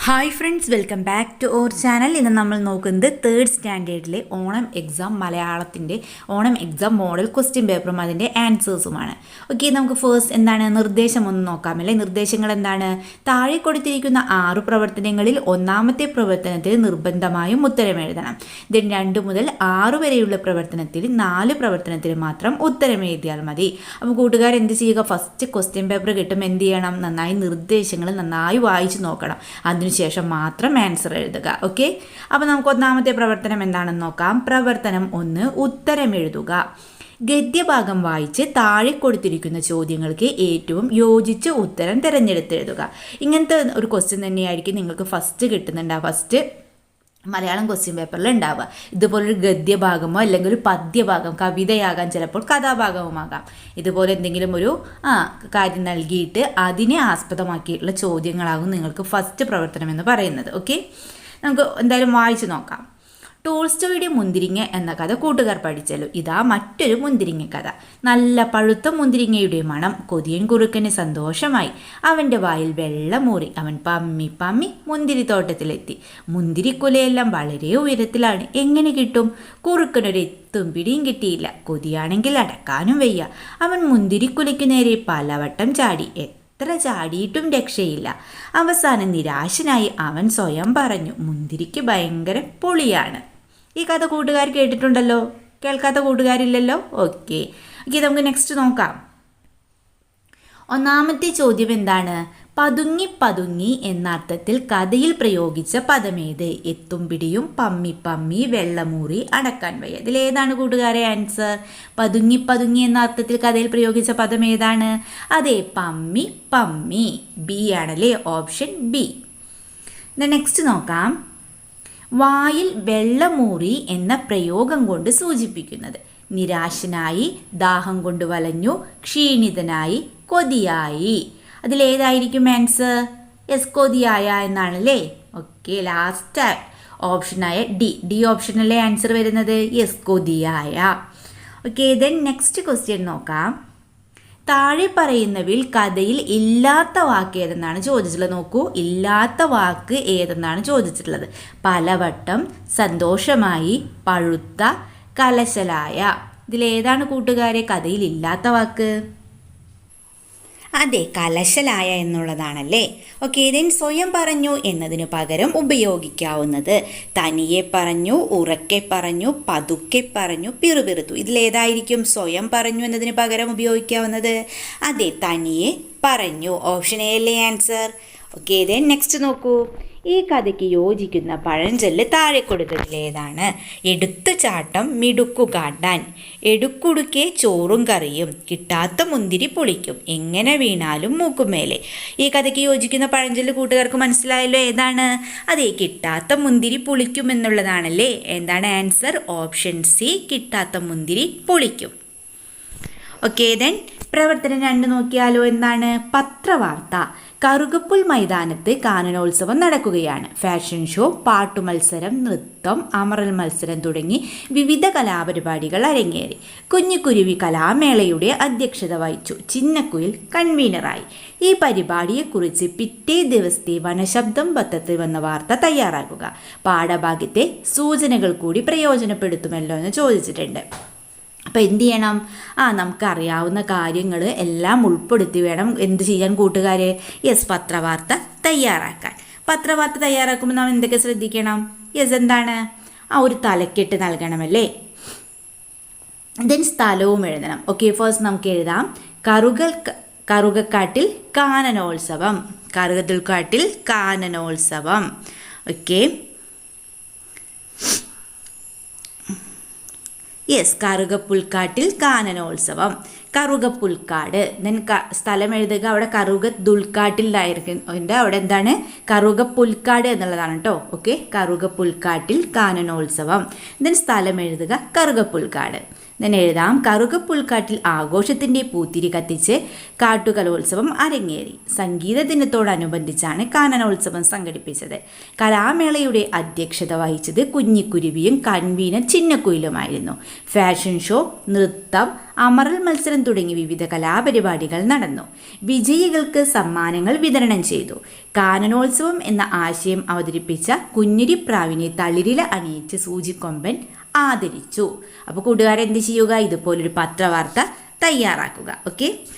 Hi friends, welcome back to our channel. ഇന്ന് നമ്മൾ നോക്കുന്നത് തേർഡ് സ്റ്റാൻഡേർഡിലെ ഓണം എക്സാം മലയാളത്തിൻ്റെ ഓണം എക്സാം മോഡൽ ക്വസ്റ്റ്യൻ പേപ്പറും അതിൻ്റെ ആൻസേഴ്സുമാണ്. ഓക്കെ, നമുക്ക് ഫസ്റ്റ് എന്താണ് നിർദ്ദേശം ഒന്ന് നോക്കാമല്ലേ. നിർദ്ദേശങ്ങൾ എന്താണ്? താഴെ കൊടുത്തിരിക്കുന്ന 6 പ്രവർത്തനങ്ങളിൽ ഒന്നാമത്തെ പ്രവർത്തനത്തിൽ നിർബന്ധമായും ഉത്തരം എഴുതണം. ദെൻ 2 മുതൽ 6 വരെയുള്ള പ്രവർത്തനത്തിൽ 4 പ്രവർത്തനത്തിൽ മാത്രം ഉത്തരം എഴുതിയാൽ മതി. അപ്പോൾ കൂട്ടുകാർ എന്ത് ചെയ്യുക? ഫസ്റ്റ് ക്വസ്റ്റ്യൻ പേപ്പർ കിട്ടുമ്പോൾ എന്ത് ചെയ്യണം? നന്നായി നിർദ്ദേശങ്ങൾ നന്നായി വായിച്ച് നോക്കണം. അതിനുശേഷം മാത്രം ആൻസർ എഴുതുക. ഓക്കെ, അപ്പോൾ നമുക്ക് ഒന്നാമത്തെ പ്രവർത്തനം എന്താണെന്ന് നോക്കാം. പ്രവർത്തനം 1, ഉത്തരം എഴുതുക. ഗദ്യഭാഗം വായിച്ച് താഴെ കൊടുത്തിരിക്കുന്ന ചോദ്യങ്ങൾക്ക് ഏറ്റവും യോജിച്ച ഉത്തരം തിരഞ്ഞെടുത്തെഴുതുക. ഇങ്ങനത്തെ ഒരു ക്വസ്റ്റ്യൻ തന്നെയായിരിക്കും നിങ്ങൾക്ക് ഫസ്റ്റ് കിട്ടുന്നുണ്ടാവുക, ഫസ്റ്റ് മലയാളം ക്വസ്റ്റ്യൻ പേപ്പറിൽ ഉണ്ടാവുക. ഇതുപോലൊരു ഗദ്യഭാഗമോ അല്ലെങ്കിൽ ഒരു പദ്യഭാഗം, കവിതയാകാം, ചിലപ്പോൾ കഥാഭാഗവുമാകാം. ഇതുപോലെ എന്തെങ്കിലും ഒരു കാര്യം നൽകിയിട്ട് അതിനെ ആസ്പദമാക്കിയിട്ടുള്ള ചോദ്യങ്ങളാകും നിങ്ങൾക്ക് ഫസ്റ്റ് പ്രവർത്തനം എന്ന് പറയുന്നത്. ഓക്കെ, നമുക്ക് എന്തായാലും വായിച്ച് നോക്കാം. ടോൾസ്റ്റോയുടെ മുന്തിരിങ്ങ എന്ന കഥ കൂട്ടുകാർ പഠിച്ചല്ലോ. ഇതാ മറ്റൊരു മുന്തിരിങ്ങ കഥ. നല്ല പഴുത്ത മുന്തിരിങ്ങയുടെ മണം കൊതിയൻ കുറുക്കന് സന്തോഷമായി. അവൻ്റെ വായിൽ വെള്ളമൂറി. അവൻ പമ്മി പമ്മി മുന്തിരിത്തോട്ടത്തിലെത്തി. മുന്തിരിക്കുലയെല്ലാം വളരെ ഉയരത്തിലാണ്. എങ്ങനെ കിട്ടും? കുറുക്കനൊരു എത്തും പിടിയും കിട്ടിയില്ല. കൊതിയാണെങ്കിൽ അടക്കാനും വയ്യ. അവൻ മുന്തിരിക്കുലയ്ക്ക് നേരെ പലവട്ടം ചാടി. എത്ര ചാടിയിട്ടും രക്ഷയില്ല. അവസാനം നിരാശനായി അവൻ സ്വയം പറഞ്ഞു, മുന്തിരിക്ക് ഭയങ്കര പൊളിയാണ്. ഈ കഥ കൂട്ടുകാർ കേട്ടിട്ടുണ്ടല്ലോ, കേൾക്കാത്ത കൂട്ടുകാരില്ലല്ലോ. ഓക്കെ, നമുക്ക് നെക്സ്റ്റ് നോക്കാം. ഒന്നാമത്തെ ചോദ്യം എന്താണ്? പതുങ്ങി പതുങ്ങി എന്ന അർത്ഥത്തിൽ കഥയിൽ പ്രയോഗിച്ച പദമേത്? എത്തും പിടിയും, പമ്മി പമ്മി, വെള്ളമൂറി, അടക്കാൻ വയ്യ. ഇതിലേതാണ് കൂട്ടുകാരെ ആൻസർ? പതുങ്ങി പതുങ്ങി എന്ന അർത്ഥത്തിൽ കഥയിൽ പ്രയോഗിച്ച പദം ഏതാണ്? അതെ, പമ്മി പമ്മി. ബി ആണല്ലേ, ഓപ്ഷൻ ബി. നെക്സ്റ്റ് നോക്കാം. വായിൽ വെള്ളമൂറി എന്ന പ്രയോഗം കൊണ്ട് സൂചിപ്പിക്കുന്നത്? നിരാശനായി, ദാഹം കൊണ്ട് വലഞ്ഞു, ക്ഷീണിതനായി, കൊതിയായി. അതിലേതായിരിക്കും ആൻസർ? യെസ്, കൊതിയായ എന്നാണല്ലേ. ഓക്കെ, ലാസ്റ്റ് ഓപ്ഷനായ ഡി ഓപ്ഷനല്ലേ ആൻസർ വരുന്നത്. യെസ്, കൊതിയായ. ഓക്കെ, ദെൻ നെക്സ്റ്റ് ക്വസ്റ്റ്യൻ നോക്കാം. താഴെ പറയുന്നവയിൽ കഥയിൽ ഇല്ലാത്ത വാക്ക് ഏതെന്നാണ് ചോദിച്ചിട്ടുള്ളത്? നോക്കൂ, ഇല്ലാത്ത വാക്ക് ഏതെന്നാണ് ചോദിച്ചിട്ടുള്ളത്? പലവട്ടം, സന്തോഷമായി, പഴുത്ത, കലശലായ. ഇതിലേതാണ് കൂട്ടുകാരെ കഥയിൽ ഇല്ലാത്ത വാക്ക്? അതെ, കലശലായ എന്നുള്ളതാണല്ലേ. ഓക്കെ, ദെൻ സ്വയം പറഞ്ഞു എന്നതിനു പകരം ഉപയോഗിക്കാവുന്നത്? തനിയെ പറഞ്ഞു, ഉറക്കെ പറഞ്ഞു, പതുക്കെ പറഞ്ഞു, പിറുപിറുത്തു. ഇതിലേതായിരിക്കും സ്വയം പറഞ്ഞു എന്നതിന് പകരം ഉപയോഗിക്കാവുന്നത്? അതെ, തനിയെ പറഞ്ഞു. ഓപ്ഷൻ എ അല്ലേ ആൻസർ. ഓക്കെ, ദെൻ നെക്സ്റ്റ് നോക്കൂ. ഈ കഥയ്ക്ക് യോജിക്കുന്ന പഴഞ്ചൊല്ല് താഴെ കൊടുത്തതിലേതാണ്? എടുത്തുചാട്ടം മിടുക്കു കാട്ടാൻ, എടുക്കുടുക്കെ ചോറും കറിയും, കിട്ടാത്ത മുന്തിരി പൊളിക്കും, എങ്ങനെ വീണാലും മൂക്കുമേലെ. ഈ കഥയ്ക്ക് യോജിക്കുന്ന പഴഞ്ചൊല്ല് കൂട്ടുകാർക്ക് മനസ്സിലായല്ലോ, ഏതാണ്? അതേ, കിട്ടാത്ത മുന്തിരി പൊളിക്കും എന്നുള്ളതാണല്ലേ. എന്താണ് ആൻസർ? ഓപ്ഷൻ സി, കിട്ടാത്ത മുന്തിരി പൊളിക്കും. ഓക്കെ, ദെൻ പ്രവർത്തനം 2 നോക്കിയാലോ. എന്താണ്? പത്രവാർത്ത. കറുകപ്പുൽ മൈതാനത്ത് കാനനോത്സവം നടക്കുകയാണ്. ഫാഷൻ ഷോ, പാട്ടുമത്സരം, നൃത്തം, അമറൽ മത്സരം തുടങ്ങി വിവിധ കലാപരിപാടികൾ അരങ്ങേറി. കുഞ്ഞിക്കുരുവി കലാമേളയുടെ അധ്യക്ഷത വഹിച്ചു. ചിന്നക്കുയിൽ കൺവീനറായി. ഈ പരിപാടിയെക്കുറിച്ച് പിറ്റേ ദിവസത്തെ വനശബ്ദം പത്രത്തിൽ വന്ന വാർത്ത തയ്യാറാക്കുക. പാഠഭാഗ്യത്തെ സൂചനകൾ കൂടി പ്രയോജനപ്പെടുത്തുമല്ലോ എന്ന് ചോദിച്ചിട്ടുണ്ട്. അപ്പോൾ എന്ത് ചെയ്യണം? നമുക്കറിയാവുന്ന കാര്യങ്ങൾ എല്ലാം ഉൾപ്പെടുത്തി വേണം എന്ത് ചെയ്യാൻ കൂട്ടുകാരെ? യെസ്, പത്രവാർത്ത തയ്യാറാക്കാൻ. പത്രവാർത്ത തയ്യാറാക്കുമ്പോൾ നമ്മൾ എന്തൊക്കെ ശ്രദ്ധിക്കണം? യെസ്, എന്താണ്? ഒരു തലക്കെട്ട് നൽകണമല്ലേ. ദെൻ സ്ഥലവും എഴുതണം. ഓക്കെ, ഫസ്റ്റ് നമുക്ക് എഴുതാം. കറുകക്കാട്ടിൽ കാനനോത്സവം. കറുകത്തുൽക്കാട്ടിൽ കാനനോത്സവം. ഓക്കെ, യെസ്, കറുകപ്പുൽക്കാട്ടിൽ കാനനോത്സവം. കറുകപ്പുൽക്കാട്. ദെൻ സ്ഥലം എഴുതുക. അവിടെ കറുകത്തുൽക്കാട്ടിലായിരിക്കും. അവിടെ എന്താണ്? കറുകപ്പുൽക്കാട് എന്നുള്ളതാണ് കേട്ടോ. ഓക്കെ, കറുകപ്പുൽക്കാട്ടിൽ കാനനോത്സവം. ദെൻ സ്ഥലം എഴുതുക, കറുകപ്പുൽക്കാട്. then എഴുതാം കറുകപ്പുൽക്കാട്ടിൽ ആഘോഷത്തിൻ്റെ പൂത്തിരി കത്തിച്ച് കാട്ടുകലോത്സവം അരങ്ങേറി. സംഗീത ദിനത്തോടനുബന്ധിച്ചാണ് കാനനോത്സവം സംഘടിപ്പിച്ചത്. കലാമേളയുടെ അധ്യക്ഷത വഹിച്ചത് കുഞ്ഞിക്കുരുവിയും കൺവീനർ ചിന്നക്കുയിലുമായിരുന്നു. ഫാഷൻ ഷോ, നൃത്തം, അമറൽ മത്സരം തുടങ്ങി വിവിധ കലാപരിപാടികൾ നടന്നു. വിജയികൾക്ക് സമ്മാനങ്ങൾ വിതരണം ചെയ്തു. കാനനോത്സവം എന്ന ആശയം അവതരിപ്പിച്ച കുഞ്ഞിരിപ്രാവിനെ തളിരില അണിയിച്ച് സൂചിക്കൊമ്പൻ ആദരിച്ചു. അപ്പോൾ കൂട്ടുകാരെ എന്ത് ചെയ്യുക, ഇതുപോലൊരു പത്രവാർത്ത തയ്യാറാക്കുക. ഓക്കെ,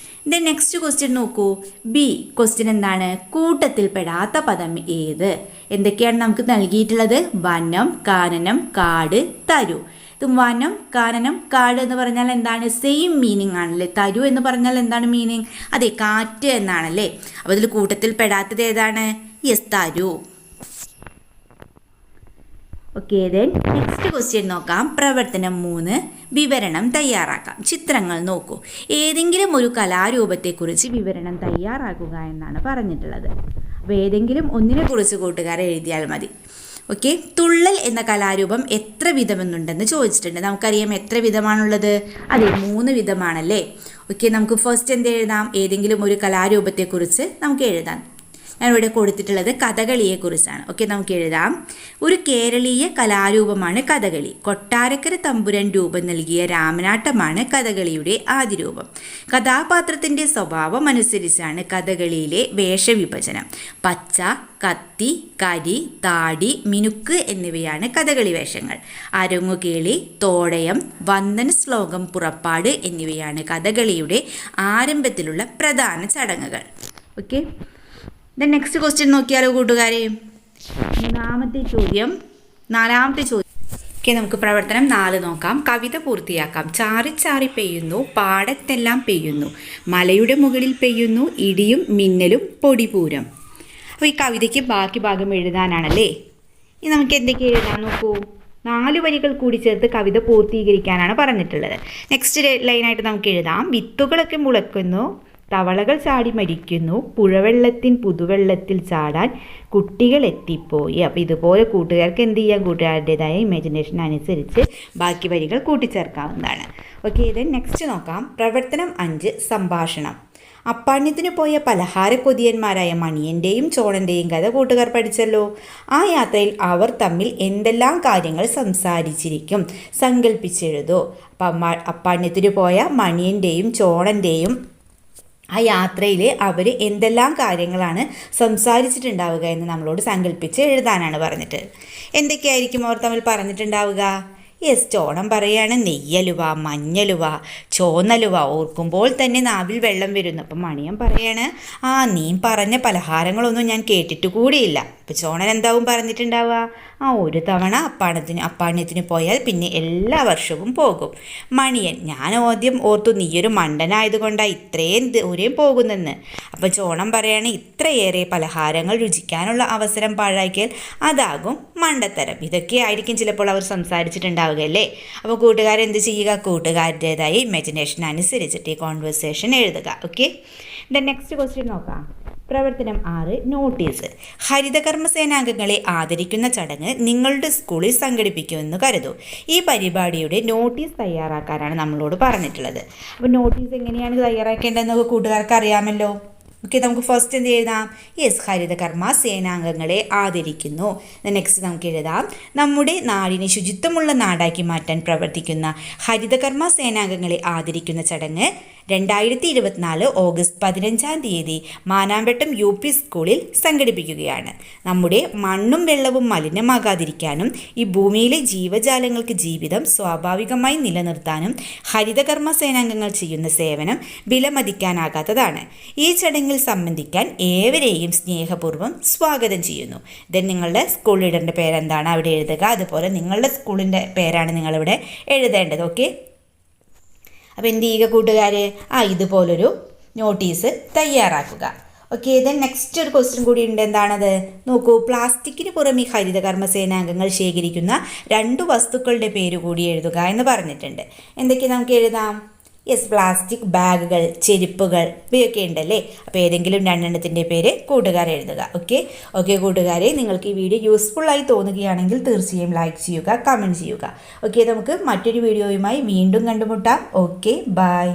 ദെൻ നെക്സ്റ്റ് ക്വസ്റ്റ്യൻ നോക്കൂ. ബി ക്വസ്റ്റ്യൻ എന്താണ്? കൂട്ടത്തിൽ പെടാത്ത പദം ഏത്? എന്തൊക്കെയാണ് നമുക്ക് നൽകിയിട്ടുള്ളത്? വനം, കാനനം, കാട്, തരു. ഇത് വനം, കാനനം, കാട് എന്ന് പറഞ്ഞാൽ എന്താണ്? സെയിം മീനിങ് ആണല്ലേ. തരു എന്ന് പറഞ്ഞാൽ എന്താണ് മീനിങ്? അതെ, കാറ്റ് എന്നാണല്ലേ. അപ്പോൾ ഇതിൽ കൂട്ടത്തിൽ പെടാത്തത് ഏതാണ്? യെസ്, തരു. ഓക്കെ, ദെൻ നെക്സ്റ്റ് ക്വസ്റ്റ്യൻ നോക്കാം. പ്രവർത്തനം 3, വിവരണം തയ്യാറാക്കാം. ചിത്രങ്ങൾ നോക്കൂ. ഏതെങ്കിലും ഒരു കലാരൂപത്തെക്കുറിച്ച് വിവരണം തയ്യാറാക്കുക എന്നാണ് പറഞ്ഞിട്ടുള്ളത്. അപ്പോൾ ഏതെങ്കിലും ഒന്നിനെ കുറിച്ച് കൂട്ടുകാരെ എഴുതിയാൽ മതി. ഓക്കെ, തുള്ളൽ എന്ന കലാരൂപം എത്ര വിധമെന്നുണ്ടെന്ന് ചോദിച്ചിട്ടുണ്ട്. നമുക്കറിയാം എത്ര വിധമാണുള്ളത്? അതെ, 3 വിധമാണല്ലേ. ഓക്കെ, നമുക്ക് ഫസ്റ്റ് എന്ത് എഴുതാം? ഏതെങ്കിലും ഒരു കലാരൂപത്തെക്കുറിച്ച് നമുക്ക് എഴുതാം. ഞാനിവിടെ കൊടുത്തിട്ടുള്ളത് കഥകളിയെക്കുറിച്ചാണ്. ഓക്കെ, നമുക്ക് എഴുതാം. ഒരു കേരളീയ കലാരൂപമാണ് കഥകളി. കൊട്ടാരക്കര തമ്പുരാൻ രൂപം നൽകിയ രാമനാട്ടമാണ് കഥകളിയുടെ ആദ്യ രൂപം. കഥാപാത്രത്തിൻ്റെ സ്വഭാവം അനുസരിച്ചാണ് കഥകളിയിലെ വേഷവിഭജനം. പച്ച, കത്തി, കരി, താടി, മിനുക്ക് എന്നിവയാണ് കഥകളി വേഷങ്ങൾ. അരങ്ങുകേളി, തോടയം, വന്ദന ശ്ലോകം, പുറപ്പാട് എന്നിവയാണ് കഥകളിയുടെ ആരംഭത്തിലുള്ള പ്രധാന ചടങ്ങുകൾ. ഓക്കെ, ദെൻ നെക്സ്റ്റ് ക്വസ്റ്റ്യൻ നോക്കിയാലോ കൂട്ടുകാരെ. നാലാമത്തെ ചോദ്യം. ഓക്കെ, നമുക്ക് പ്രവർത്തനം 4 നോക്കാം. കവിത പൂർത്തിയാക്കാം. ചാറി ചാറി പെയ്യുന്നു, പാടത്തെല്ലാം പെയ്യുന്നു, മലയുടെ മുകളിൽ പെയ്യുന്നു, ഇടിയും മിന്നലും പൊടിപൂരം. അപ്പോൾ ഈ കവിതയ്ക്ക് ബാക്കി ഭാഗം എഴുതാനാണല്ലേ. ഇനി നമുക്ക് എന്തൊക്കെ എഴുതാൻ നോക്കൂ. 4 വരികൾ കൂടി ചേർത്ത് കവിത പൂർത്തീകരിക്കാനാണ് പറഞ്ഞിട്ടുള്ളത്. നെക്സ്റ്റ് ലൈനായിട്ട് നമുക്ക് എഴുതാം. വിത്തുകളൊക്കെ മുളയ്ക്കുന്നു, തവളകൾ ചാടി മരിക്കുന്നു, പുഴവെള്ളത്തിൻ പുതുവെള്ളത്തിൽ ചാടാൻ കുട്ടികൾ എത്തിപ്പോയി. അപ്പോൾ ഇതുപോലെ കൂട്ടുകാർക്ക് എന്ത് ചെയ്യാം? കൂട്ടുകാരുടേതായ ഇമാജിനേഷൻ അനുസരിച്ച് ബാക്കി വരികൾ കൂട്ടിച്ചേർക്കാവുന്നതാണ്. ഓക്കെ, ഇത് നെക്സ്റ്റ് നോക്കാം. പ്രവർത്തനം 5, സംഭാഷണം. അപ്പാണ്യത്തിന് പോയ പലഹാര കൊതിയന്മാരായ മണിയൻ്റെയും ചോണൻ്റെയും കഥ കൂട്ടുകാർ പഠിച്ചല്ലോ. ആ യാത്രയിൽ അവർ തമ്മിൽ എന്തെല്ലാം കാര്യങ്ങൾ സംസാരിച്ചിരിക്കും? സങ്കല്പിച്ചെഴുതോ. അപ്പം അപ്പാണ്യത്തിന് പോയ മണിയൻ്റെയും ചോണൻ്റെയും ആ യാത്രയിൽ അവർ എന്തെല്ലാം കാര്യങ്ങളാണ് സംസാരിച്ചിട്ടുണ്ടാവുക എന്ന് നമ്മളോട് സങ്കല്പിച്ച് എഴുതാനാണ് പറഞ്ഞിട്ട്. എന്തൊക്കെയായിരിക്കും അവർ തമ്മിൽ പറഞ്ഞിട്ടുണ്ടാവുക? യെസ്, ചോണം പറയാണ് നെയ്യലുവ, മഞ്ഞലുവ, ചോന്നലുവ. ഓർക്കുമ്പോൾ തന്നെ നാവിൽ വെള്ളം വരുന്നു. അപ്പം മണിയൻ പറയാണ്, നീ പറഞ്ഞ പലഹാരങ്ങളൊന്നും ഞാൻ കേട്ടിട്ട് കൂടിയില്ല. അപ്പോൾ ചോണൻ എന്താവും പറഞ്ഞിട്ടുണ്ടാവുക? ഒരു തവണ അപ്പാണ്യത്തിന് പോയാൽ പിന്നെ എല്ലാ വർഷവും പോകും. മണിയൻ, ഞാൻ ആദ്യം ഓർത്തു നീയൊരു മണ്ടനായതുകൊണ്ടാണ് ഇത്രയും ദൂരം പോകുന്നെന്ന്. അപ്പം ചോണം പറയാണ്, ഇത്രയേറെ പലഹാരങ്ങൾ രുചിക്കാനുള്ള അവസരം പാഴാക്കിയാൽ അതാകും മണ്ടത്തരം. ഇതൊക്കെ ആയിരിക്കും ചിലപ്പോൾ അവർ സംസാരിച്ചിട്ടുണ്ടാവുക അല്ലേ. അപ്പോൾ കൂട്ടുകാരെന്ത് ചെയ്യുക? കൂട്ടുകാരുടേതായ ഇമാജിനേഷൻ അനുസരിച്ചിട്ട് ഈ കോൺവെർസേഷൻ എഴുതുക. ഓക്കെ, ദെൻ നെക്സ്റ്റ് ക്വസ്റ്റ്യൻ നോക്കാം. പ്രവർത്തനം 6, നോട്ടീസ്. ഹരിതകർമ്മ സേനാംഗങ്ങളെ ആദരിക്കുന്ന ചടങ്ങ് നിങ്ങളുടെ സ്കൂളിൽ സംഘടിപ്പിക്കുമെന്ന് കരുതൂ. ഈ പരിപാടിയുടെ നോട്ടീസ് തയ്യാറാക്കാനാണ് നമ്മളോട് പറഞ്ഞിട്ടുള്ളത്. അപ്പോൾ നോട്ടീസ് എങ്ങനെയാണ് തയ്യാറാക്കേണ്ടതെന്ന് കൂട്ടുകാർക്ക് അറിയാമല്ലോ. ഓക്കെ, നമുക്ക് ഫസ്റ്റ് എന്ത് എഴുതാം? യെസ്, ഹരിതകർമ്മ സേനാംഗങ്ങളെ ആദരിക്കുന്നു. നെക്സ്റ്റ് നമുക്ക് എഴുതാം. നമ്മുടെ നാടിനെ ശുചിത്വമുള്ള നാടാക്കി മാറ്റാൻ പ്രവർത്തിക്കുന്ന ഹരിതകർമ്മ സേനാംഗങ്ങളെ ആദരിക്കുന്ന ചടങ്ങ് 2024 ഓഗസ്റ്റ് 15 മാനാമ്പട്ടം UP സ്കൂളിൽ സംഘടിപ്പിക്കുകയാണ്. നമ്മുടെ മണ്ണും വെള്ളവും മലിനമാകാതിരിക്കാനും ഈ ഭൂമിയിലെ ജീവജാലങ്ങൾക്ക് ജീവിതം സ്വാഭാവികമായി നിലനിർത്താനും ഹരിതകർമ്മ സേനാംഗങ്ങൾ ചെയ്യുന്ന സേവനം വിലമതിക്കാനാകാത്തതാണ്. ഈ ചടങ്ങിൽ സംബന്ധിക്കാൻ ഏവരെയും സ്നേഹപൂർവ്വം സ്വാഗതം ചെയ്യുന്നു. ദെൻ നിങ്ങളുടെ സ്കൂൾ ലീഡറിൻ്റെ പേരെന്താണ് അവിടെ എഴുതുക. അതുപോലെ നിങ്ങളുടെ സ്കൂളിൻ്റെ പേരാണ് നിങ്ങളിവിടെ എഴുതേണ്ടത്. ഓക്കെ, അപ്പോൾ എന്ത് ചെയ്യുക കൂട്ടുകാരെ? ഇതുപോലൊരു നോട്ടീസ് തയ്യാറാക്കുക. ഓക്കെ, ദെൻ നെക്സ്റ്റ് ഒരു ക്വസ്റ്റ്യൻ കൂടി ഉണ്ട്. എന്താണത്? നോക്കൂ. പ്ലാസ്റ്റിക്കിന് പുറമെ ഹരിതകർമ്മ സേനാംഗങ്ങൾ ശേഖരിക്കുന്ന 2 വസ്തുക്കളുടെ പേര് കൂടി എഴുതുക എന്ന് പറഞ്ഞിട്ടുണ്ട്. എന്തൊക്കെ നമുക്ക് എഴുതാം? യെസ്, പ്ലാസ്റ്റിക് ബാഗുകൾ, ചെരുപ്പുകൾ, ഇവയൊക്കെ ഉണ്ടല്ലേ. അപ്പോൾ ഏതെങ്കിലും രണ്ടെണ്ണത്തിൻ്റെ പേര് കൂട്ടുകാർ എഴുതുക. ഓക്കെ കൂട്ടുകാരെ, നിങ്ങൾക്ക് ഈ വീഡിയോ യൂസ്ഫുള്ളായി തോന്നുകയാണെങ്കിൽ തീർച്ചയായും ലൈക്ക് ചെയ്യുക, കമൻറ്റ് ചെയ്യുക. നമുക്ക് മറ്റൊരു വീഡിയോയുമായി വീണ്ടും കണ്ടുമുട്ടാം. Okay, by.